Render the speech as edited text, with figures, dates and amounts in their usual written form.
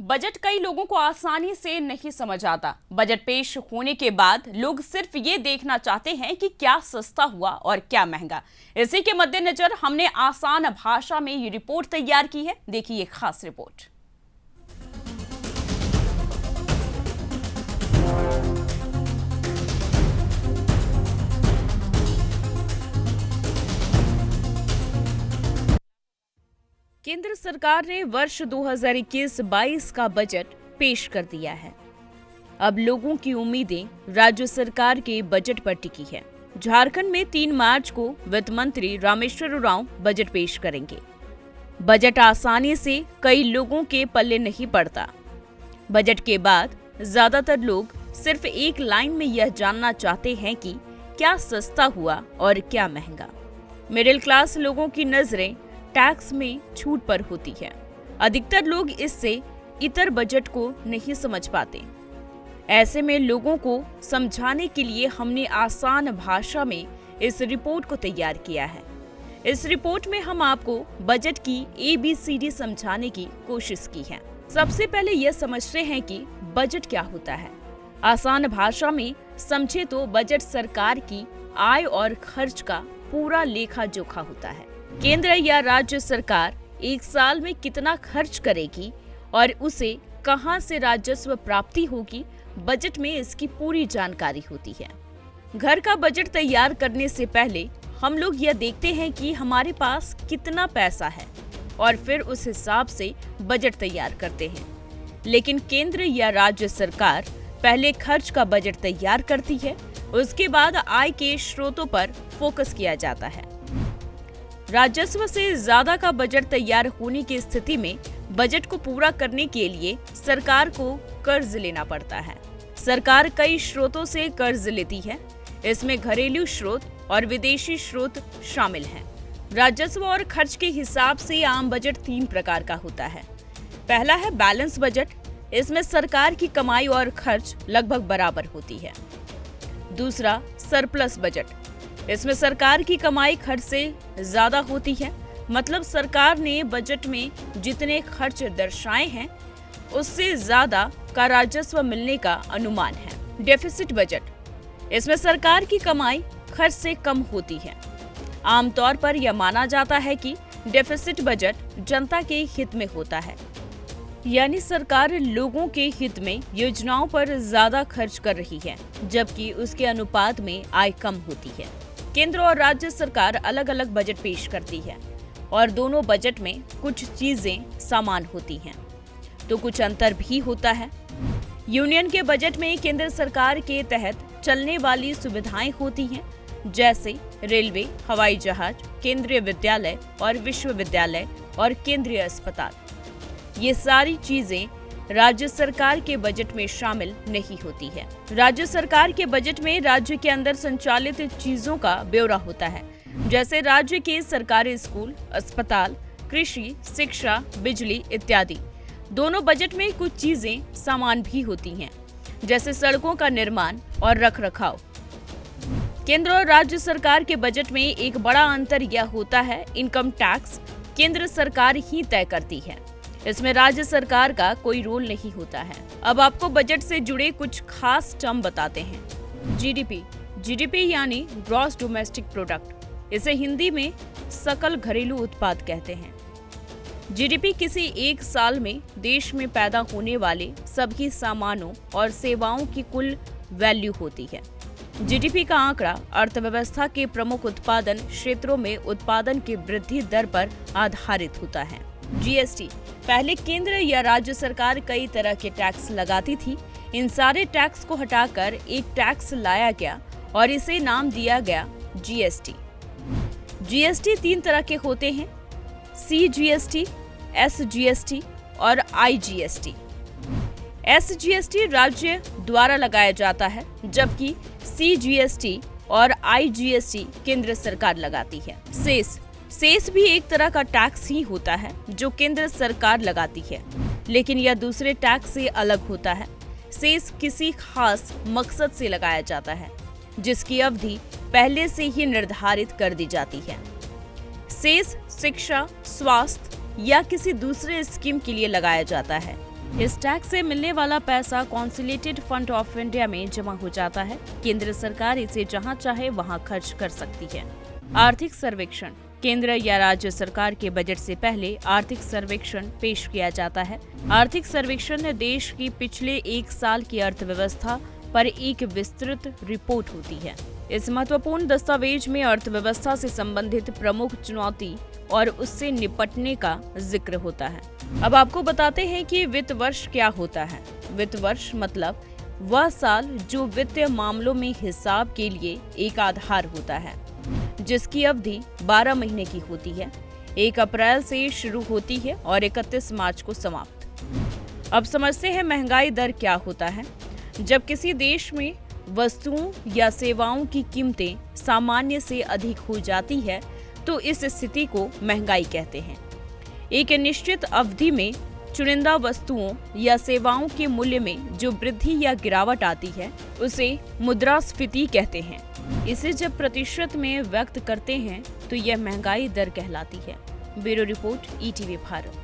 Budget कई लोगों को आसानी से नहीं समझ आता। बजट पेश होने के बाद लोग सिर्फ ये देखना चाहते हैं कि क्या सस्ता हुआ और क्या महंगा। इसी के मद्देनजर हमने आसान भाषा में ये रिपोर्ट तैयार की है। देखिए ये खास रिपोर्ट। केंद्र सरकार ने वर्ष 2021-22 का बजट पेश कर दिया है। अब लोगों की उम्मीदें राज्य सरकार के बजट पर टिकी है। झारखंड में 3 मार्च को वित्त मंत्री रामेश्वर उरांव बजट पेश करेंगे। बजट आसानी से कई लोगों के पल्ले नहीं पड़ता। बजट के बाद ज्यादातर लोग सिर्फ एक लाइन में यह जानना चाहते हैं कि क्या सस्ता हुआ और क्या महंगा। मिडिल क्लास लोगों की नजरें टैक्स में छूट पर होती है। अधिकतर लोग इससे इतर बजट को नहीं समझ पाते। ऐसे में लोगों को समझाने के लिए हमने आसान भाषा में इस रिपोर्ट को तैयार किया है। इस रिपोर्ट में हम आपको बजट की ABCD समझाने की कोशिश की है। सबसे पहले यह समझते हैं कि बजट क्या होता है। आसान भाषा में समझे तो बजट सरकार की आय और खर्च का पूरा लेखा जोखा होता है। केंद्र या राज्य सरकार एक साल में कितना खर्च करेगी और उसे कहां से राजस्व प्राप्ति होगी, बजट में इसकी पूरी जानकारी होती है। घर का बजट तैयार करने से पहले हम लोग यह देखते हैं कि हमारे पास कितना पैसा है और फिर उस हिसाब से बजट तैयार करते हैं। लेकिन केंद्र या राज्य सरकार पहले खर्च का बजट तैयार करती है, उसके बाद आय के स्रोतों पर फोकस किया जाता है। राजस्व से ज्यादा का बजट तैयार होने की स्थिति में बजट को पूरा करने के लिए सरकार को कर्ज लेना पड़ता है। सरकार कई स्रोतों से कर्ज लेती है। इसमें घरेलू स्रोत और विदेशी स्रोत शामिल हैं। राजस्व और खर्च के हिसाब से आम बजट 3 प्रकार का होता है। पहला है बैलेंस बजट। इसमें सरकार की कमाई और खर्च लगभग बराबर होती है। दूसरा सरप्लस बजट। इसमें सरकार की कमाई खर्च से ज्यादा होती है, मतलब सरकार ने बजट में जितने खर्च दर्शाए हैं उससे ज्यादा का राजस्व मिलने का अनुमान है। Deficit budget. इसमें सरकार की कमाई खर्च से कम होती है। आमतौर पर यह माना जाता है कि डेफिसिट बजट जनता के हित में होता है, यानी सरकार लोगों के हित में योजनाओं पर ज्यादा खर्च कर रही है, जबकि उसके अनुपात में आय कम होती है। केंद्र और राज्य सरकार अलग अलग बजट पेश करती है और दोनों बजट में कुछ चीजें समान होती हैं, तो कुछ अंतर भी होता है। यूनियन के बजट में केंद्र सरकार के तहत चलने वाली सुविधाएं होती हैं, जैसे रेलवे, हवाई जहाज, केंद्रीय विद्यालय और विश्वविद्यालय और केंद्रीय अस्पताल। ये सारी चीजें राज्य सरकार के बजट में शामिल नहीं होती है। राज्य सरकार के बजट में राज्य के अंदर संचालित चीजों का ब्यौरा होता है, जैसे राज्य के सरकारी स्कूल, अस्पताल, कृषि, शिक्षा, बिजली इत्यादि। दोनों बजट में कुछ चीजें समान भी होती हैं, जैसे सड़कों का निर्माण और रखरखाव। केंद्र और राज्य सरकार के बजट में एक बड़ा अंतर यह होता है, इनकम टैक्स केंद्र सरकार ही तय करती है। इसमें राज्य सरकार का कोई रोल नहीं होता है। अब आपको बजट से जुड़े कुछ खास टर्म बताते हैं। जीडीपी यानी ग्रॉस डोमेस्टिक प्रोडक्ट, इसे हिंदी में सकल घरेलू उत्पाद कहते हैं। जीडीपी किसी एक साल में देश में पैदा होने वाले सभी सामानों और सेवाओं की कुल वैल्यू होती है। जीडीपी का आंकड़ा अर्थव्यवस्था के प्रमुख उत्पादन क्षेत्रों में उत्पादन की वृद्धि दर पर आधारित होता है। जीएसटी। पहले केंद्र या राज्य सरकार कई तरह के टैक्स लगाती थी। इन सारे टैक्स को हटाकर एक टैक्स लाया गया और इसे नाम दिया गया जीएसटी। जीएसटी 3 तरह के होते हैं, CGST, SGST और IGST। SGST राज्य द्वारा लगाया जाता है, जबकि CGST और IGST केंद्र सरकार लगाती है। सेस भी एक तरह का टैक्स ही होता है जो केंद्र सरकार लगाती है, लेकिन यह दूसरे टैक्स से अलग होता है। सेस किसी खास मकसद से लगाया जाता है, जिसकी अवधि पहले से ही निर्धारित कर दी जाती है। सेस शिक्षा, स्वास्थ्य या किसी दूसरे स्कीम के लिए लगाया जाता है। इस टैक्स से मिलने वाला पैसा कॉन्सोलिडेटेड फंड ऑफ इंडिया में जमा हो जाता है। केंद्र सरकार इसे जहां चाहे वहां खर्च कर सकती है। आर्थिक सर्वेक्षण। केंद्र या राज्य सरकार के बजट से पहले आर्थिक सर्वेक्षण पेश किया जाता है। आर्थिक सर्वेक्षण देश की पिछले 1 साल की अर्थव्यवस्था पर एक विस्तृत रिपोर्ट होती है। इस महत्वपूर्ण दस्तावेज में अर्थव्यवस्था से संबंधित प्रमुख चुनौती और उससे निपटने का जिक्र होता है। अब आपको बताते हैं कि वित्त वर्ष क्या होता है। वित्त वर्ष मतलब वह साल जो वित्तीय मामलों में हिसाब के लिए एक आधार होता है, जिसकी अवधि 12 महीने की होती है। 1 अप्रैल से शुरू होती है और 31 मार्च को समाप्त। अब समझते हैं महंगाई दर क्या होता है। जब किसी देश में वस्तुओं या सेवाओं की कीमतें सामान्य से अधिक हो जाती है तो इस स्थिति को महंगाई कहते हैं। एक निश्चित अवधि में चुनिंदा वस्तुओं या सेवाओं के मूल्य में जो वृद्धि या गिरावट आती है उसे मुद्रास्फीति कहते हैं। इसे जब प्रतिशत में व्यक्त करते हैं तो यह महंगाई दर कहलाती है। Bureau report, ETV Bharat.